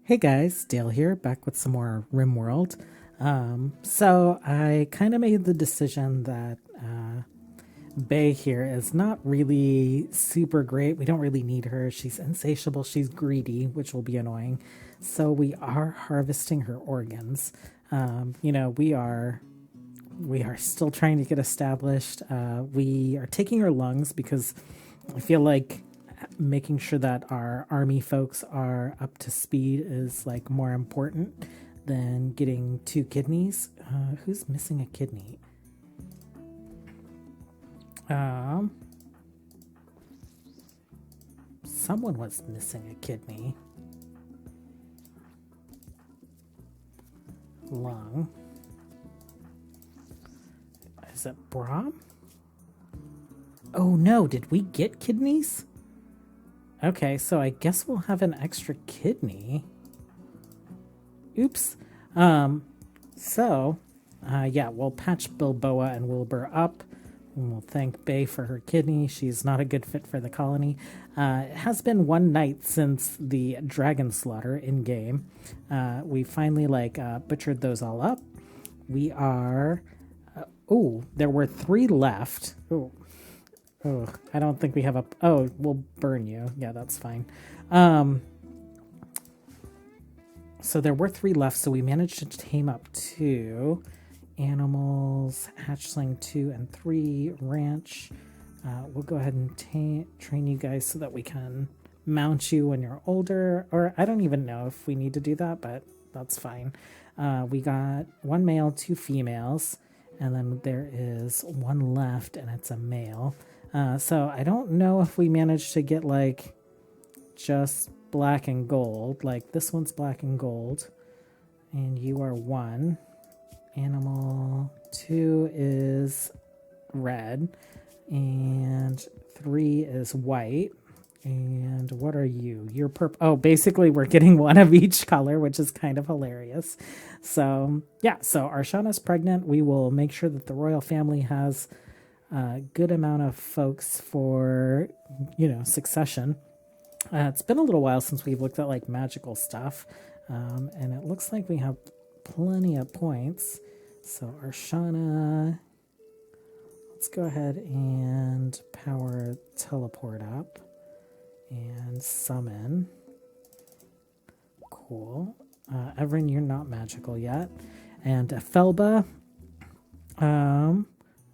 Hey guys, Dale here, back with some more Rimworld. So I kind of made the decision that Bay here is not really super great. We don't really need her. She's insatiable, she's greedy, which will be annoying. So we are harvesting her organs. We are still trying to get established. We are taking her lungs because I feel like making sure that our army folks are up to speed is like more important than getting two kidneys. Who's missing a kidney? Um, Someone was missing a kidney. Lung. Is it Brahm? Oh no, did we get kidneys? Okay, so I guess we'll have an extra kidney. Oops. Yeah, we'll patch Bilboa and Wilbur up. And we'll thank Bay for her kidney. She's not a good fit for the colony. It has been one night since the dragon slaughter in game. We finally butchered those all up. We are. There were 3 left. Oh, I don't think we have a. Oh, we'll burn you. Yeah, that's fine. So there were 3 left, so we managed to tame up 2 animals, hatchling 2 and 3, ranch. We'll go ahead and train you guys so that we can mount you when you're older. Or I don't even know if we need to do that, but that's fine. We got 1 male, 2 females, and then there is 1 left, and it's a male. So I don't know if we managed to get like just black and gold. Like this one's black and gold, and you are 1. Animal 2 is red, and 3 is white. And what are you? You're purple. Oh, basically we're getting 1 of each color, which is kind of hilarious. So yeah, so Arshana's pregnant. We will make sure that the royal family has a good amount of folks for, succession. It's been a little while since we've looked at like magical stuff, and it looks like we have plenty of points. So Arshana, let's go ahead and power teleport up and summon. Cool. Everin, you're not magical yet. And Felba,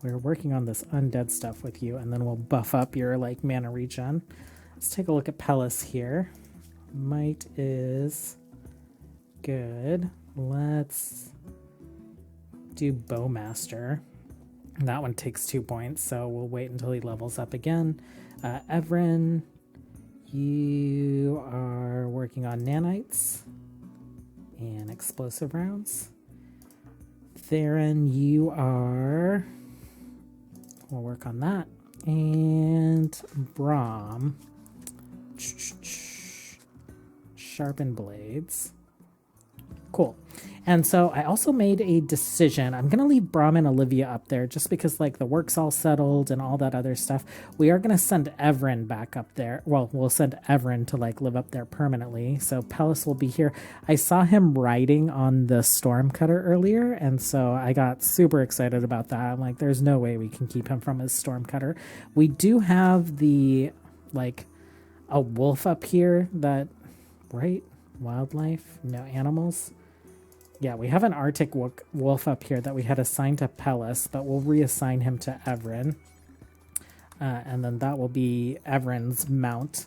we're working on this undead stuff with you, and then we'll buff up your like mana regen. Let's take a look at Pellis here. Might is good. Let's do Bowmaster. That one takes 2 points, so we'll wait until he levels up again. Evren, you are working on nanites and explosive rounds. Theron, you are... We'll work on that. And Brahm, sharpen blades. Cool. And so I also made a decision. I'm going to leave Brahm and Olivia up there just because like the work's all settled and all that other stuff. We are going to send Evren back up there. Well, we'll send Evren to like live up there permanently. So Pellis will be here. I saw him riding on the Stormcutter earlier, and so I got super excited about that. I'm like, there's no way we can keep him from his Stormcutter. We do have the like a wolf up here that, right? Wildlife? No, animals? Yeah, we have an Arctic wolf up here that we had assigned to Pellis, but we'll reassign him to Evren. And then that will be Evren's mount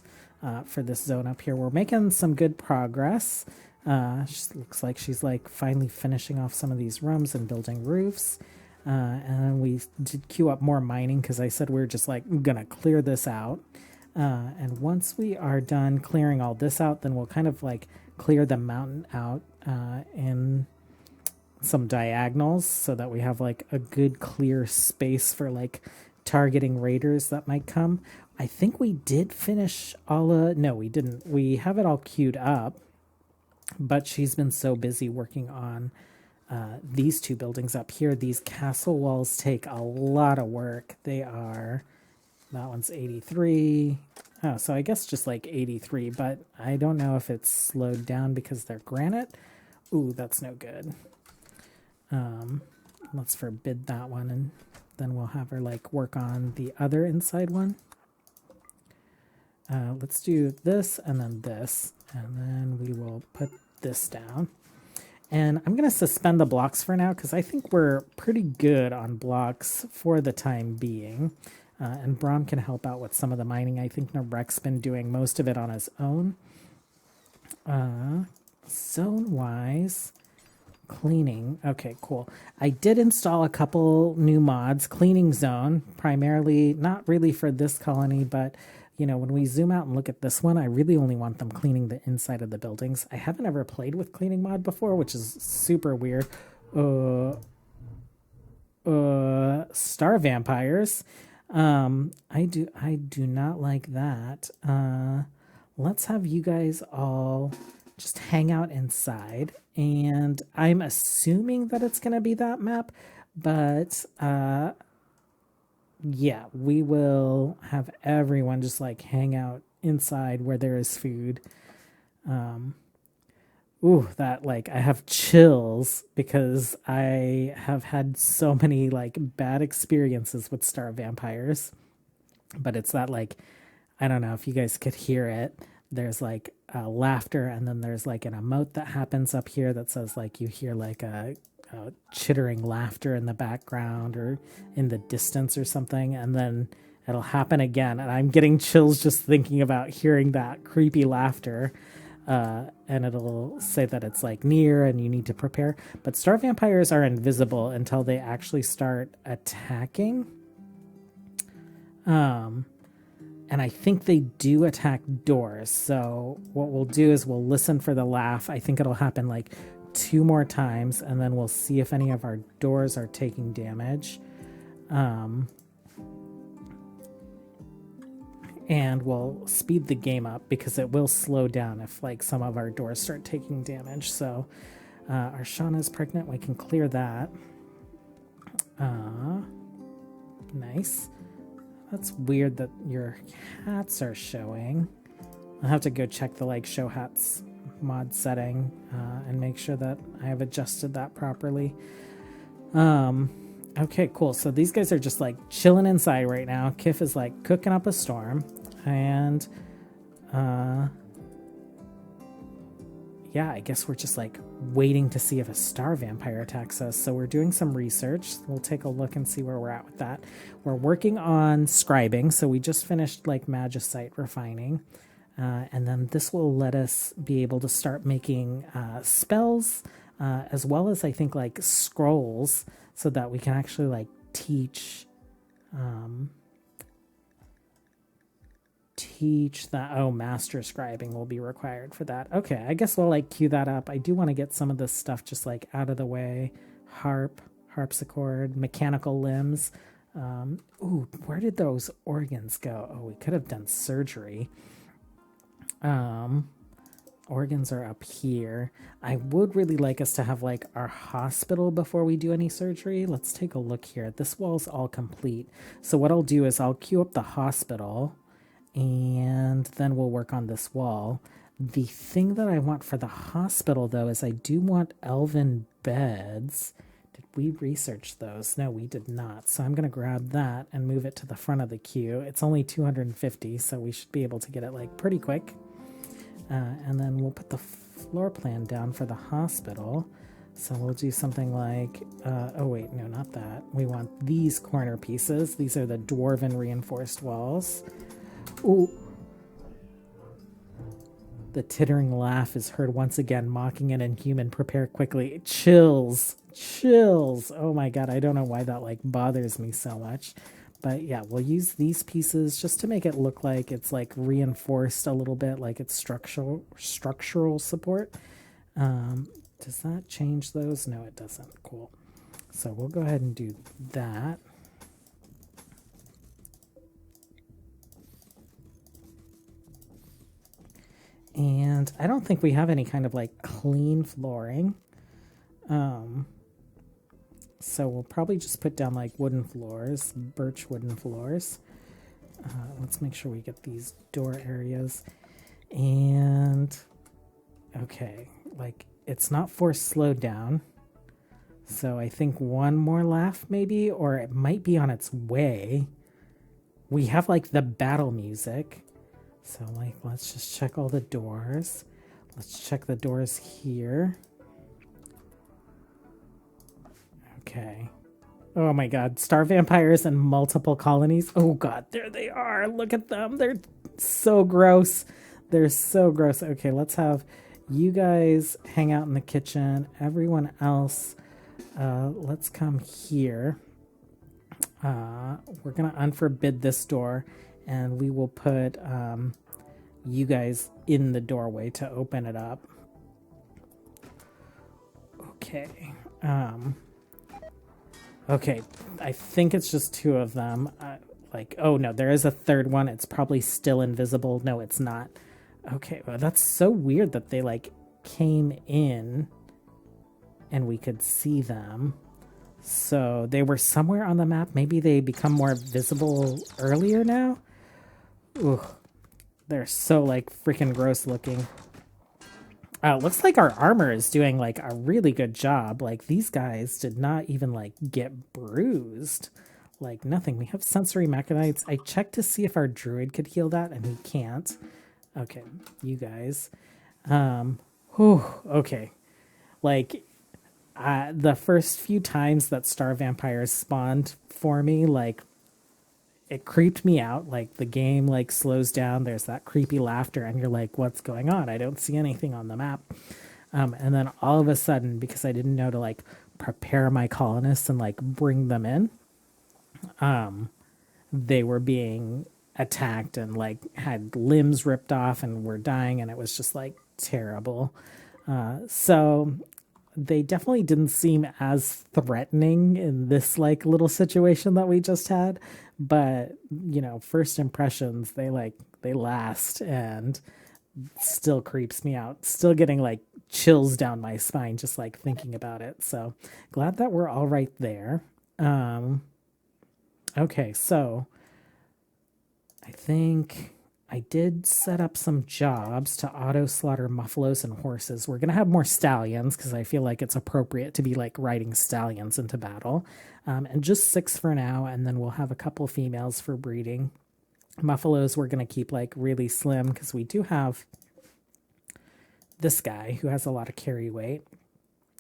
for this zone up here. We're making some good progress. Looks like she's like finally finishing off some of these rooms and building roofs. And then we did queue up more mining because I said we are just like going to clear this out. And once we are done clearing all this out, then we'll kind of like clear the mountain out in some diagonals so that we have like a good clear space for like targeting raiders that might come. I think we did finish no, we didn't. We have it all queued up, but she's been so busy working on these 2 buildings up here. These castle walls take a lot of work. They are that one's 83. Oh, so I guess just like 83, but I don't know if it's slowed down because they're granite. Ooh, that's no good. Let's forbid that one, and then we'll have her like work on the other inside one. Let's do this and then this, and then we will put this down. And I'm going to suspend the blocks for now because I think we're pretty good on blocks for the time being. And Brahm can help out with some of the mining. I think Narek's been doing most of it on his own. Zone-wise, cleaning. Okay, cool. I did install a couple new mods. Cleaning zone, primarily, not really for this colony, but you know, when we zoom out and look at this one, I really only want them cleaning the inside of the buildings. I haven't ever played with cleaning mod before, which is super weird. Star vampires. I do not like that. Let's have you guys all just hang out inside, and I'm assuming that it's going to be that map, but yeah, we will have everyone just like hang out inside where there is food. Ooh, that like I have chills because I have had so many like bad experiences with star vampires. But it's that like, I don't know if you guys could hear it. There's like laughter, and then there's like an emote that happens up here that says like you hear like a chittering laughter in the background or in the distance or something, and then it'll happen again. And I'm getting chills just thinking about hearing that creepy laughter. And it'll say that it's like near and you need to prepare. But star vampires are invisible until they actually start attacking. And I think they do attack doors. So what we'll do is we'll listen for the laugh. I think it'll happen like 2 more times, and then we'll see if any of our doors are taking damage. And we'll speed the game up because it will slow down if like some of our doors start taking damage. So our Shauna's pregnant. We can clear that. Nice. That's weird that your hats are showing. I'll have to go check the like show hats mod setting and make sure that I have adjusted that properly. Okay, cool. So these guys are just like chilling inside right now. Kif is like cooking up a storm, and yeah, I guess we're just like waiting to see if a star vampire attacks us. So we're doing some research. We'll take a look and see where we're at with that. We're working on scribing. So we just finished like magicite refining. And then this will let us be able to start making spells, as well as I think like scrolls, so that we can actually like teach that. Oh, master scribing will be required for that. Okay, I guess we'll like queue that up. I do want to get some of this stuff just like out of the way. Harpsichord, mechanical limbs. Ooh, where did those organs go? Oh, we could have done surgery. Organs are up here. I would really like us to have like our hospital before we do any surgery. Let's take a look here. This wall's all complete. So what I'll do is I'll queue up the hospital, and then we'll work on this wall. The thing that I want for the hospital though is I do want elven beds. Did we research those? No, we did not. So I'm going to grab that and move it to the front of the queue. It's only 250, so we should be able to get it like pretty quick. And then we'll put the floor plan down for the hospital. So we'll do something like, oh wait, no, not that. We want these corner pieces. These are the dwarven reinforced walls. Ooh. The tittering laugh is heard once again, mocking an inhuman. Prepare quickly. Chills. Oh my god, I don't know why that like bothers me so much. But yeah, we'll use these pieces just to make it look like it's like reinforced a little bit, like it's structural support. Does that change those? No, it doesn't. Cool. So we'll go ahead and do that. And I don't think we have any kind of like clean flooring. So we'll probably just put down like wooden floors, birch wooden floors. Let's make sure we get these door areas. And okay, like it's not forced slowed down. So I think one more laugh maybe, or it might be on its way. We have like the battle music. So like, let's just check all the doors. Let's check the doors here. Okay. Oh my god, star vampires and multiple colonies. Oh god, there they are. Look at them. They're so gross. They're so gross. Okay, let's have you guys hang out in the kitchen. Everyone else, let's come here. We're going to unforbid this door, and we will put you guys in the doorway to open it up. Okay. Okay, I think it's just two of them. Like, oh no, there is a third one. It's probably still invisible. No, it's not. Okay, well, that's so weird that they like came in and we could see them. So they were somewhere on the map. Maybe they become more visible earlier now. Ugh, they're so like freaking gross looking. Looks like our armor is doing like a really good job. Like these guys did not even like get bruised. Like nothing. We have sensory mechanites. I checked to see if our druid could heal that, and he can't. Okay, you guys. Okay. Like the first few times that star vampires spawned for me, like it creeped me out. Like the game like slows down. There's that creepy laughter, and you're like, "What's going on? I don't see anything on the map." And then all of a sudden, because I didn't know to like prepare my colonists and like bring them in, they were being attacked and like had limbs ripped off and were dying, and it was just like terrible. So they definitely didn't seem as threatening in this like little situation that we just had, but you know, first impressions, they last, and still creeps me out. Still getting like chills down my spine just like thinking about it. So glad that we're all right there. Okay, so I think I did set up some jobs to auto slaughter buffaloes and horses. We're going to have more stallions because I feel like it's appropriate to be like riding stallions into battle. And just 6 for now, and then we'll have a couple females for breeding. Buffaloes we're going to keep like really slim because we do have this guy who has a lot of carry weight.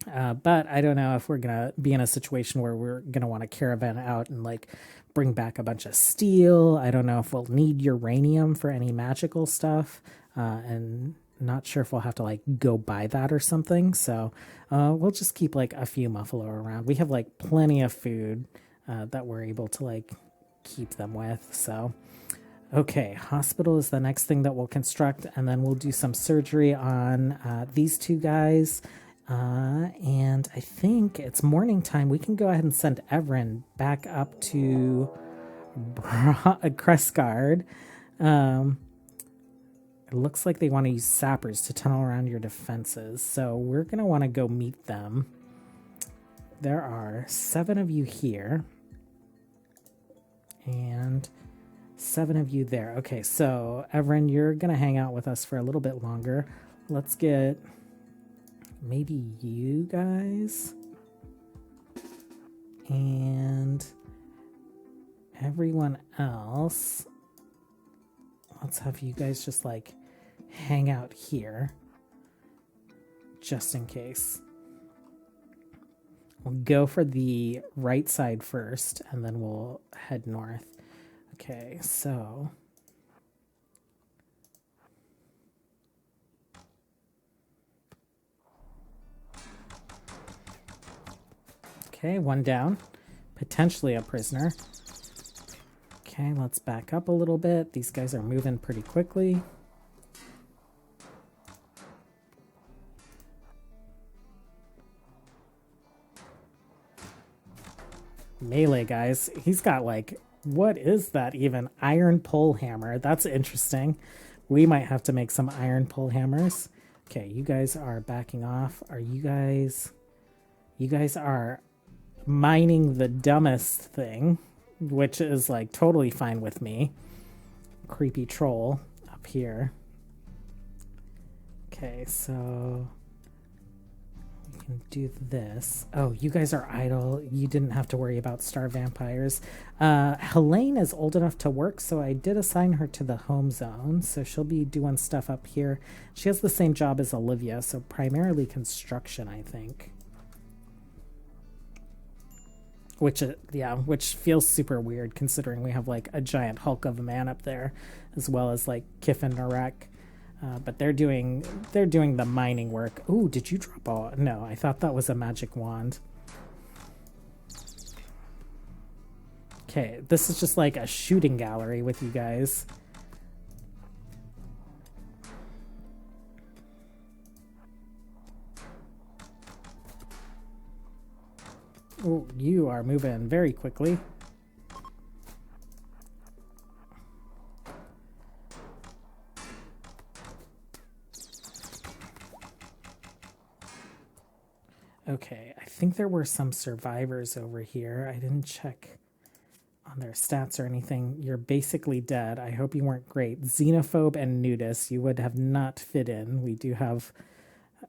But I don't know if we're going to be in a situation where we're going to want to caravan out and like bring back a bunch of steel. I don't know if we'll need uranium for any magical stuff. And not sure if we'll have to like go buy that or something. So we'll just keep like a few buffalo around. We have like plenty of food that we're able to like keep them with. So, okay, hospital is the next thing that we'll construct. And then we'll do some surgery on these two guys. And I think it's morning time. We can go ahead and send Everin back up to Crestguard. It looks like they want to use sappers to tunnel around your defenses. So we're going to want to go meet them. There are 7 of you here. And 7 of you there. Okay, so Everin, you're going to hang out with us for a little bit longer. Let's get maybe you guys and everyone else. Let's have you guys just like hang out here just in case. We'll go for the right side first and then we'll head north. Okay, so okay, 1 down. Potentially a prisoner. Okay, let's back up a little bit. These guys are moving pretty quickly. Melee, guys. He's got like, what is that even? Iron pole hammer. That's interesting. We might have to make some iron pole hammers. Okay, you guys are backing off. Are you guys... You guys are mining the dumbest thing, which is like totally fine with me. creepy troll up here. Okay, so we can do this. Oh, you guys are idle. You didn't have to worry about star vampires. Helene is old enough to work, so I did assign her to the home zone. So she'll be doing stuff up here. She has the same job as Olivia, so primarily construction, I think. Which feels super weird considering we have like a giant hulk of a man up there, as well as like Kif and Narek. But they're doing the mining work. Ooh, did you drop all? No, I thought that was a magic wand. Okay, this is just like a shooting gallery with you guys. Ooh, you are moving very quickly. Okay, I think there were some survivors over here. I didn't check on their stats or anything. You're basically dead. I hope you weren't great. Xenophobe and nudist. You would have not fit in. We do have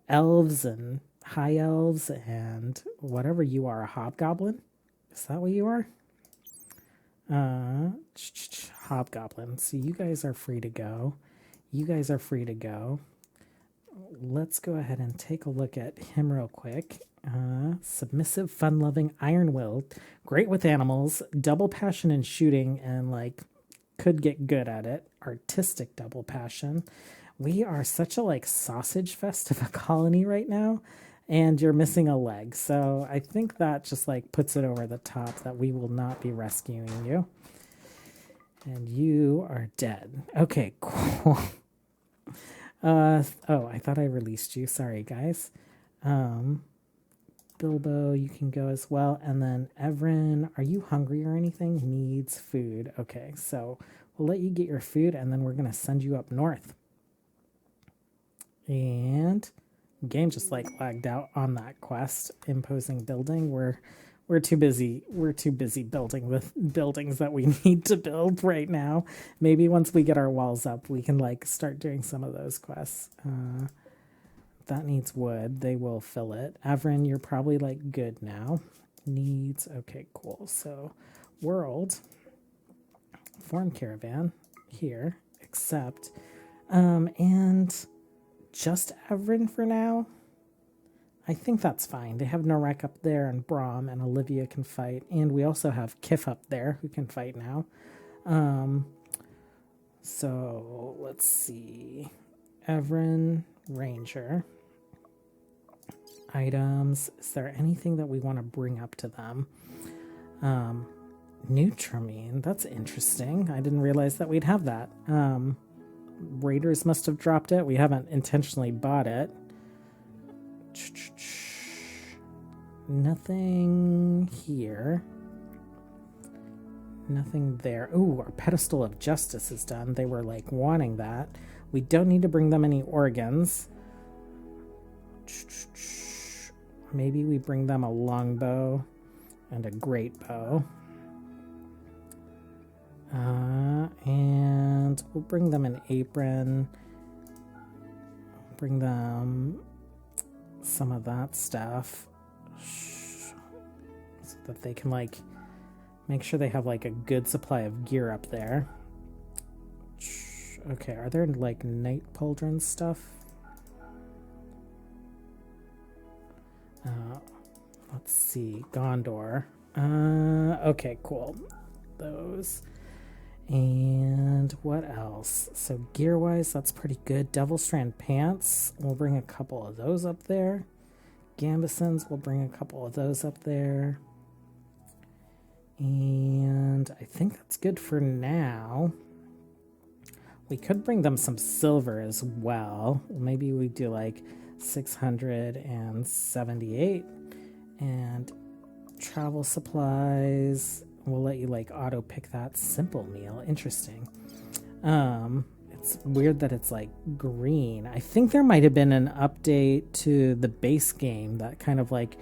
elves and high elves and whatever you are, a hobgoblin? Is that what you are? Hobgoblin. So you guys are free to go. You guys are free to go. Let's go ahead and take a look at him real quick. Submissive, fun-loving, iron-willed, great with animals, double passion in shooting, and like could get good at it. Artistic double passion. We are such a like sausage fest of a colony right now, and you're missing a leg. So I think that just like puts it over the top that we will not be rescuing you. And you are dead. Okay, cool. Oh, I thought I released you. Sorry, guys. Bilbo, you can go as well. And then Evren, are you hungry or anything? Needs food. Okay, so we'll let you get your food, and then we're going to send you up north. And game just like lagged out on that quest. Imposing building. We're too busy. We're too busy building with buildings that we need to build right now. Maybe once we get our walls up, we can like start doing some of those quests. That needs wood. They will fill it. Avrin, you're probably like good now. Needs. Okay, cool. So world form caravan here, except and just Avrin for now. I think that's fine. They have Narek up there, and Braum and Olivia can fight. And we also have Kif up there who can fight now. So let's see. Evren, Ranger. Items. Is there anything that we want to bring up to them? Nutramine. That's interesting. I didn't realize that we'd have that. Raiders must have dropped it. We haven't intentionally bought it. Nothing here. Nothing there. Ooh, our pedestal of justice is done. They were like wanting that. We don't need to bring them any organs. Maybe we bring them a longbow and a great bow. And we'll bring them an apron. Bring them some of that stuff so that they can like make sure they have like a good supply of gear up there. Okay, are there like night pauldron stuff? Let's see, Gondor. Okay, cool. Those. And what else? So gear-wise, that's pretty good. Devil Strand pants. We'll bring a couple of those up there. Gambesons, we'll bring a couple of those up there. And I think that's good for now. We could bring them some silver as well. Maybe we do like 678. And travel supplies. We'll let you like auto pick that. Simple meal. Interesting. It's weird that it's like green. I think there might have been an update to the base game that kind of like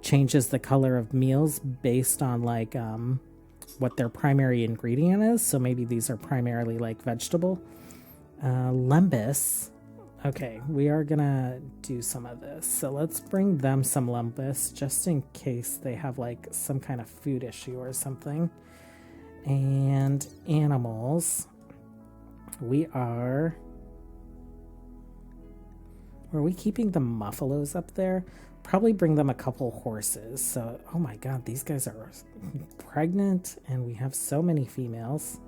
changes the color of meals based on like what their primary ingredient is. So maybe these are primarily like vegetable. Lembas. Okay, we are gonna do some of this. So let's bring them some lembas just in case they have like some kind of food issue or something. And animals. Are we keeping the muffalos up there? Probably bring them a couple horses. So, oh my god, these guys are pregnant and we have so many females.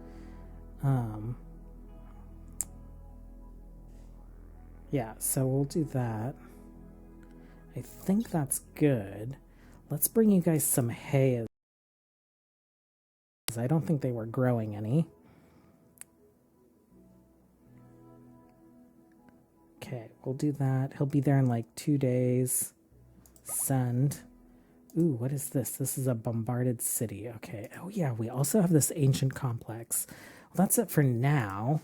Yeah, so we'll do that. I think that's good. Let's bring you guys some hay. I don't think they were growing any. Okay, we'll do that. He'll be there in like 2 days. Send. Ooh, what is this? This is a bombarded city. Okay. Oh yeah, we also have this ancient complex. Well, that's it for now.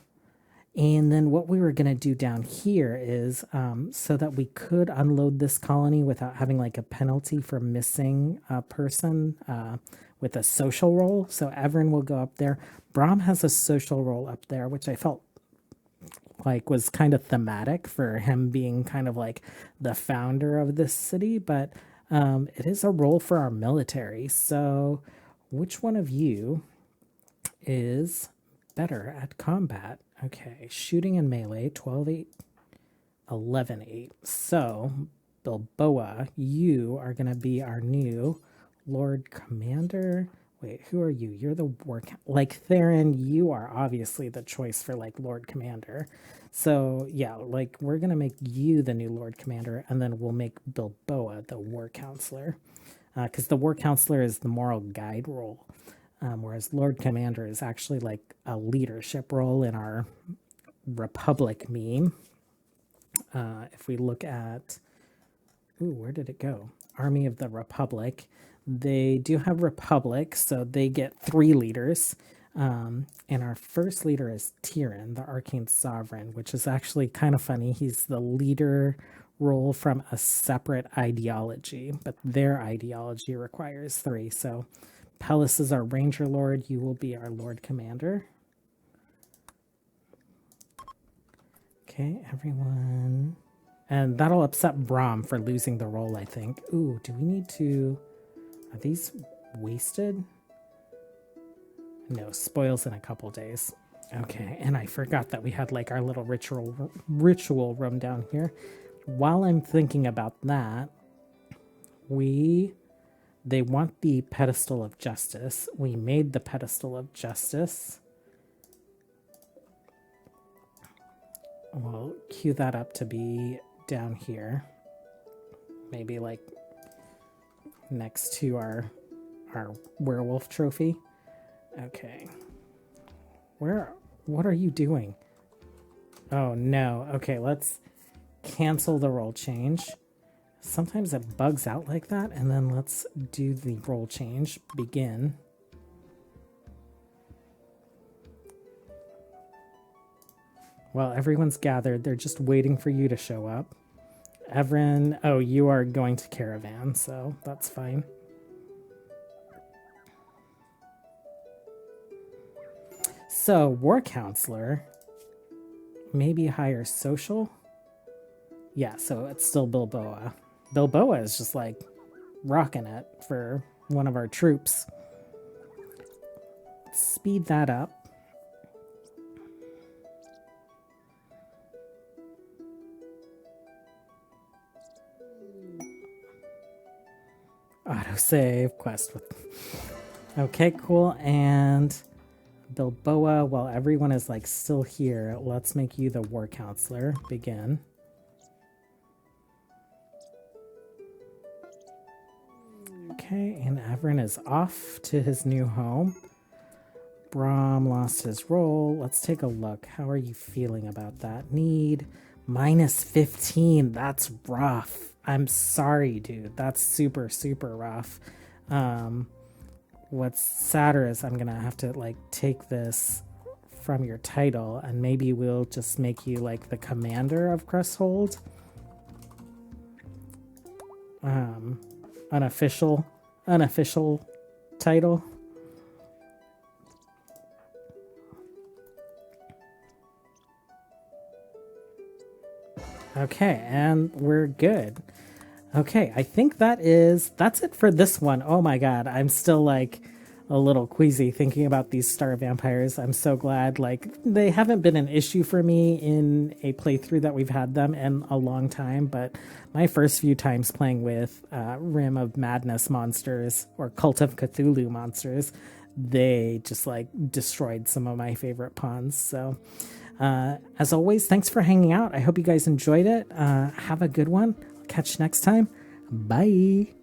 And then what we were going to do down here is so that we could unload this colony without having like a penalty for missing a person with a social role. So Everin will go up there. Brahm has a social role up there, which I felt like was kind of thematic for him being kind of like the founder of this city. But it is a role for our military. So which one of you is better at combat? Okay, shooting and melee, 12-8, 11-8. So, Bilboa, you are going to be our new Lord Commander. Wait, who are you? You're the war... Like, Theron, you are obviously the choice for, like, Lord Commander. So, yeah, like, we're going to make you the new Lord Commander, and then we'll make Bilboa the War Counselor. Because the War Counselor is the moral guide role. Whereas Lord Commander is actually like a leadership role in our Republic meme. If we look at, ooh, where did it go? Army of the Republic. They do have Republic, so they get 3 leaders. And our first leader is Tyrion, the Arcane Sovereign, which is actually kind of funny. He's the leader role from a separate ideology, but their ideology requires 3. So Pellis is our Ranger Lord. You will be our Lord Commander. Okay, everyone. And that'll upset Brahm for losing the role, I think. Ooh, do we need to... Are these wasted? No, spoils in a couple days. Okay, and I forgot that we had like our little ritual room down here. While I'm thinking about that, they want the pedestal of justice. We made the pedestal of justice. We'll cue that up to be down here. Maybe like next to our werewolf trophy. Okay. What are you doing? Oh no. Okay, let's cancel the role change. Sometimes it bugs out like that, and then let's do the role change. Begin. Well, everyone's gathered. They're just waiting for you to show up. Everin, oh, you are going to caravan, so that's fine. So, War Counselor, maybe higher social? Yeah, so it's still Bilboa. Bilboa is just like rocking it for one of our troops. Speed that up. Autosave quest with... Okay, cool. And Bilboa, while everyone is like still here, let's make you the War Counselor. Begin. Okay, and Everin is off to his new home. Brahm lost his role. Let's take a look. How are you feeling about that? Need -15. That's rough. I'm sorry, dude. That's super, super rough. What's sadder is I'm gonna have to like take this from your title, and maybe we'll just make you like the commander of Cresthold. Unofficial title. Okay, and we're good. Okay, I think that's it for this one. Oh my god, I'm still like a little queasy thinking about these star vampires. I'm so glad like they haven't been an issue for me in a playthrough that we've had them in a long time, but my first few times playing with Rim of Madness monsters or Cult of Cthulhu monsters, they just like destroyed some of my favorite pawns. So as always, thanks for hanging out. I hope you guys enjoyed it. Have a good one. I'll catch you next time. Bye.